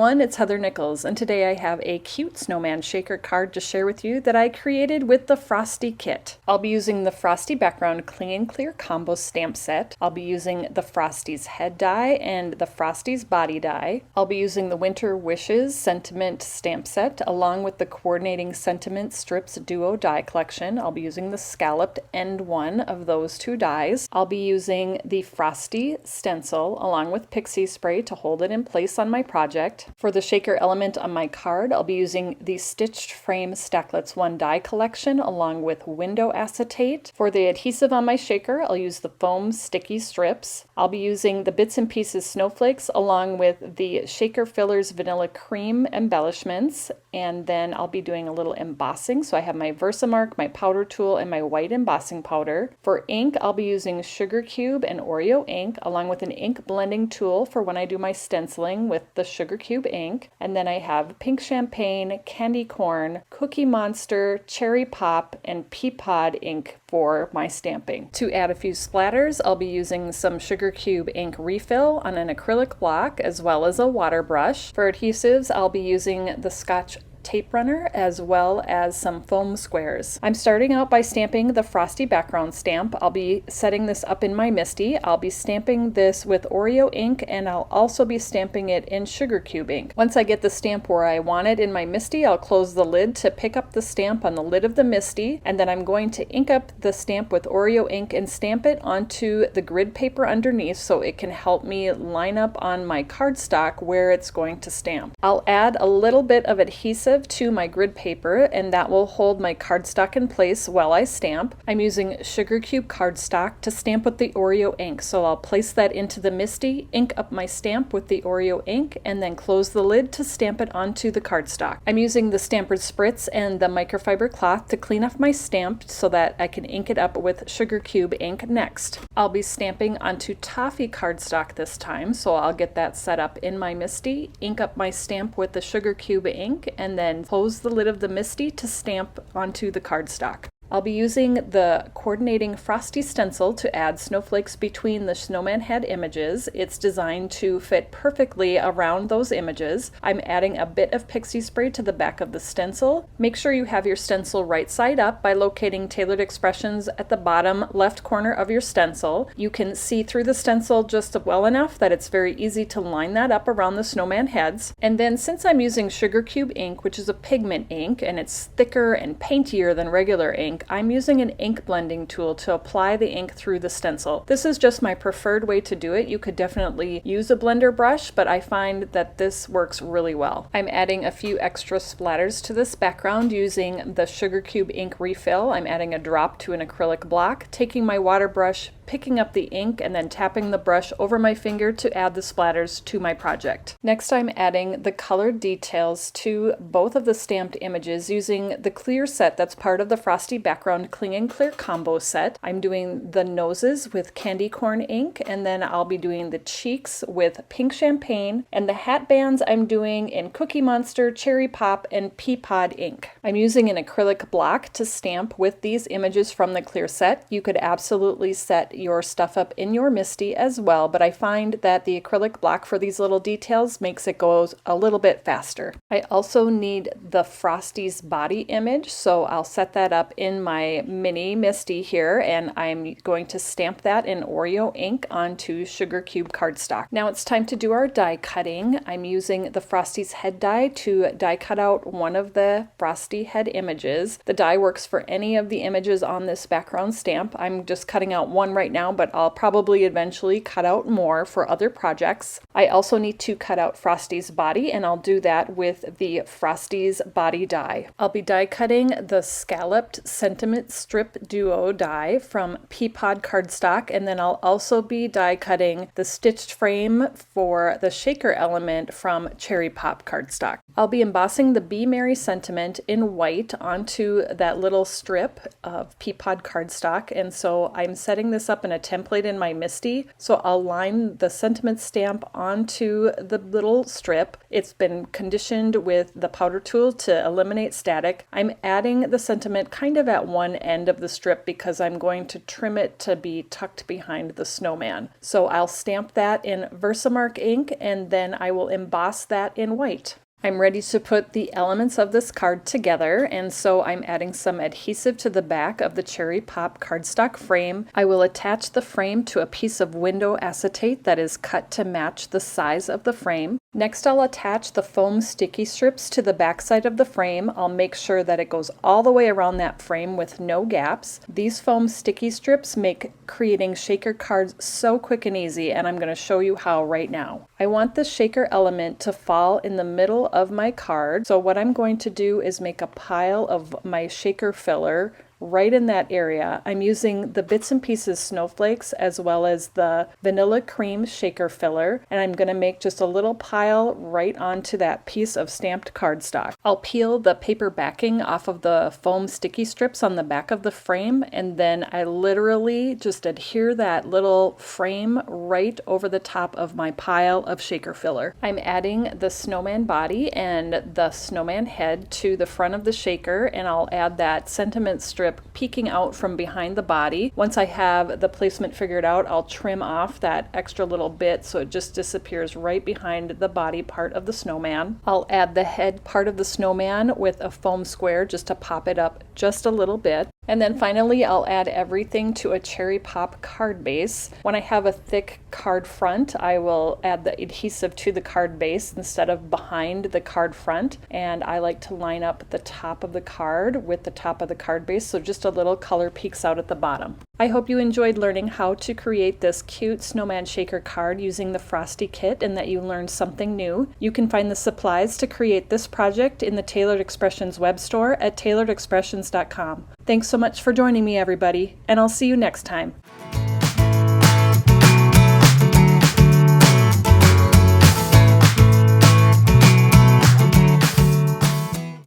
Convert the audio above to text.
everyone, it's Heather Nichols, and today I have a cute snowman shaker card to share with you that I created with the Frosty Kit. I'll be using the Frosty Background Cling and Clear Combo Stamp Set. I'll be using the Frosty's Head die and the Frosty's Body die. I'll be using the Winter Wishes Sentiment Stamp Set along with the Coordinating Sentiment Strips Duo die collection. I'll be using the scalloped end one of those two dies. I'll be using the Frosty Stencil along with Pixie Spray to hold it in place on my project. For the shaker element on my card, I'll be using the Stitched Frame Stacklets 1 die collection along with window acetate. For the adhesive on my shaker, I'll use the foam sticky strips. I'll be using the Bits and Pieces Snowflakes along with the Shaker Fillers Vanilla Cream embellishments, and then I'll be doing a little embossing. So I have my VersaMark, my powder tool, and my white embossing powder. For ink, I'll be using Sugar Cube and Oreo ink along with an ink blending tool for when I do my stenciling with the Sugar Cube ink. And then I have Pink Champagne, Candy Corn, Cookie Monster, Cherry Pop, and Peapod ink for my stamping. To add a few splatters, I'll be using some Sugar Cube ink refill on an acrylic block as well as a water brush. For adhesives, I'll be using the Scotch tape runner as well as some foam squares. I'm starting out by stamping the Frosty background stamp. I'll be setting this up in my MISTI. I'll be stamping this with Oreo ink and I'll also be stamping it in Sugar Cube ink. Once I get the stamp where I want it in my MISTI, I'll close the lid to pick up the stamp on the lid of the MISTI, and then I'm going to ink up the stamp with Oreo ink and stamp it onto the grid paper underneath so it can help me line up on my cardstock where it's going to stamp. I'll add a little bit of adhesive to my grid paper and that will hold my cardstock in place while I stamp. I'm using Sugar Cube cardstock to stamp with the Oreo ink, so I'll place that into the MISTI, ink up my stamp with the Oreo ink, and then close the lid to stamp it onto the cardstock. I'm using the Stamper Spritz and the microfiber cloth to clean off my stamp so that I can ink it up with Sugar Cube ink next. I'll be stamping onto Toffee cardstock this time, so I'll get that set up in my MISTI, ink up my stamp with the Sugar Cube ink, and then close the lid of the MISTI to stamp onto the cardstock. I'll be using the Coordinating Frosty Stencil to add snowflakes between the snowman head images. It's designed to fit perfectly around those images. I'm adding a bit of Pixie Spray to the back of the stencil. Make sure you have your stencil right side up by locating Tailored Expressions at the bottom left corner of your stencil. You can see through the stencil just well enough that it's very easy to line that up around the snowman heads. And then since I'm using Sugar Cube ink, which is a pigment ink, and it's thicker and paintier than regular ink, I'm using an ink blending tool to apply the ink through the stencil. This is just my preferred way to do it. You could definitely use a blender brush, but I find that this works really well. I'm adding a few extra splatters to this background using the Sugar Cube ink refill. I'm adding a drop to an acrylic block, taking my water brush, picking up the ink, and then tapping the brush over my finger to add the splatters to my project. Next, I'm adding the colored details to both of the stamped images using the clear set that's part of the Frosty Background Cling and Clear combo set. I'm doing the noses with Candy Corn ink, and then I'll be doing the cheeks with Pink Champagne, and the hat bands I'm doing in Cookie Monster, Cherry Pop, and Peapod ink. I'm using an acrylic block to stamp with these images from the clear set. You could absolutely set your stuff up in your MISTI as well, but I find that the acrylic block for these little details makes it go a little bit faster. I also need the Frosty's body image, so I'll set that up in my mini MISTI here, and I'm going to stamp that in Oreo ink onto Sugar Cube cardstock. Now it's time to do our die cutting. I'm using the Frosty's head die to die cut out one of the Frosty head images. The die works for any of the images on this background stamp. I'm just cutting out one right now, but I'll probably eventually cut out more for other projects. I also need to cut out Frosty's body, and I'll do that with the Frosty's body die. I'll be die cutting the scalloped Sentiment Strip Duo die from Peapod cardstock, and then I'll also be die cutting the stitched frame for the shaker element from Cherry Pop cardstock. I'll be embossing the Be Merry sentiment in white onto that little strip of Peapod cardstock, and so I'm setting this up in a template in my MISTI. So I'll line the sentiment stamp onto the little strip. It's been conditioned with the powder tool to eliminate static. I'm adding the sentiment kind of at one end of the strip because I'm going to trim it to be tucked behind the snowman. So I'll stamp that in VersaMark ink and then I will emboss that in white. I'm ready to put the elements of this card together, and so I'm adding some adhesive to the back of the Cherry Pop cardstock frame. I will attach the frame to a piece of window acetate that is cut to match the size of the frame. Next, I'll attach the foam sticky strips to the back side of the frame. I'll make sure that it goes all the way around that frame with no gaps. These foam sticky strips make creating shaker cards so quick and easy, and I'm going to show you how right now. I want the shaker element to fall in the middle of my card, so what I'm going to do is make a pile of my shaker filler right in that area. I'm using the Bits and Pieces snowflakes as well as the vanilla cream shaker filler, and I'm going to make just a little pile right onto that piece of stamped cardstock. I'll peel the paper backing off of the foam sticky strips on the back of the frame, and then I literally just adhere that little frame right over the top of my pile of shaker filler. I'm adding the snowman body and the snowman head to the front of the shaker, and I'll add that sentiment strip peeking out from behind the body. Once I have the placement figured out, I'll trim off that extra little bit so it just disappears right behind the body part of the snowman. I'll add the head part of the snowman with a foam square just to pop it up just a little bit. And then finally, I'll add everything to a Cherry Pop card base. When I have a thick card front, I will add the adhesive to the card base instead of behind the card front. And I like to line up the top of the card with the top of the card base, so just a little color peeks out at the bottom. I hope you enjoyed learning how to create this cute snowman shaker card using the Frosty Kit and that you learned something new. You can find the supplies to create this project in the Tailored Expressions web store at tailoredexpressions.com. Thanks so much for joining me, everybody, and I'll see you next time.